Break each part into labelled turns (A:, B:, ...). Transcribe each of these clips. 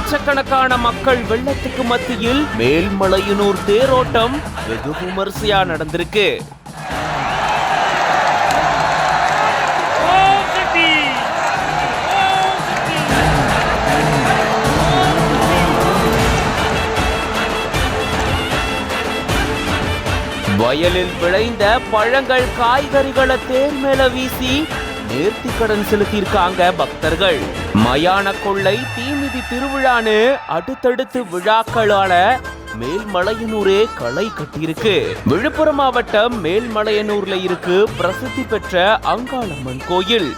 A: லட்சக்கணக்கான மக்கள் வெள்ளத்துக்கு மத்தியில் மேல்மலையனூர் தேரோட்டம் வெகு விமர்சையா நடந்திருக்கு. வயலில் விளைந்த பழங்கள் காய்கறிகளை தேர் மேல வீசி நேர்த்தி கடன் செலுத்தியிருக்காங்க பக்தர்கள். மயான கொள்ளை தீமிதி திருவிழான்னு அடுத்தடுத்து விழாக்களால மேல்மலையனூரே களை கட்டியிருக்கு. விழுப்புரம் மாவட்டம் மேல்மலையனூர்ல இருக்கு பிரசித்தி பெற்ற அங்காளம்மன் கோயில்.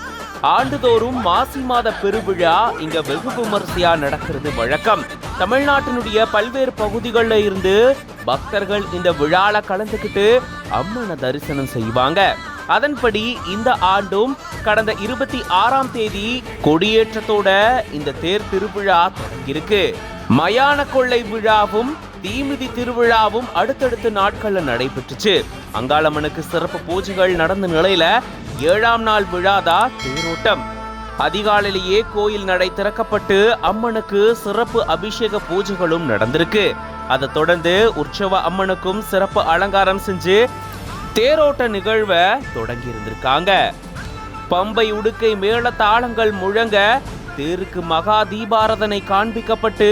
A: ஆண்டுதோறும் மாசி மாத பெருவிழா இங்க வெகு விமர்சையா நடக்கிறது வழக்கம். தமிழ்நாட்டினுடைய பல்வேறு பகுதிகளில் இருந்து பக்தர்கள் இந்த விழால கலந்துக்கிட்டு அம்மனை தரிசனம் செய்வாங்க. அதன்படி இந்த ஆண்டும் கடந்த 26ஆம் தேதி கொடியேற்றத்தோட இந்த தேர் திருவிழா தொடங்கியிருக்கு. மயான கொள்ளை விழாவும் தீமிதி திருவிழாவும் அடுத்தடுத்த நாட்கள்ல நடைபெற்றுச்சு. அங்காளம்மனுக்கு சிறப்பு பூஜைகள் நடந்த நிலையில 7ஆம் நாள் விழாதான் தேரோட்டம். அதிகாலையிலேயே கோயில் நடை திறக்கப்பட்டு அம்மனுக்கு சிறப்பு அபிஷேக பூஜைகளும் நடந்திருக்கு. அதை தொடர்ந்து உற்சவ அம்மனுக்கும் சிறப்பு அலங்காரம் செஞ்சு தேரோட்ட நிகழ்வை தொடங்கி இருந்திருக்காங்க. பம்பை உடுக்கை மேள தாளங்கள் முழங்க தேருக்கு மகா தீபாராதனை காண்பிக்கப்பட்டு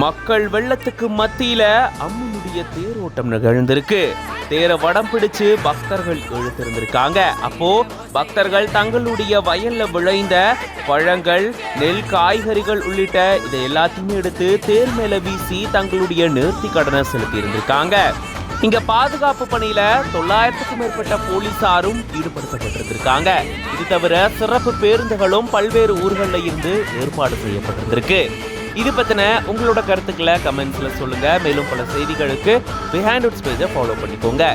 A: மக்கள் வெள்ளத்துக்கு மத்தியில அம்மனுடைய தேரோட்டம் நிகழ்ந்திருக்கு. தேரை வடம் பிடிச்சு பக்தர்கள் எழுத்திருந்திருக்காங்க. அப்போ பக்தர்கள் தங்களுடைய வயல்ல விளைந்த பழங்கள், நெல், காய்கறிகள் உள்ளிட்ட இதை எல்லாத்தையுமே எடுத்து தேர் மேல வீசி தங்களுடைய நேர்த்தி கடனை செலுத்தி இருந்திருக்காங்க. இங்க பாதுகாப்பு பணியில 900க்கும் மேற்பட்ட போலீசாரும் ஈடுபடுத்தப்பட்டிருக்காங்க. இது தவிர சிறப்பு பேருந்துகளும் பல்வேறு ஊர்கள்ல இருந்து ஏற்பாடு செய்யப்பட்டிருக்கு. இது பத்தின உங்களோட கருத்துக்களை கமெண்ட்ஸ்ல சொல்லுங்க. மேலும் பல செய்திகளுக்கு பிஹைண்ட் உட்ஸ் பேஜை ஃபாலோ பண்ணிக்கோங்க.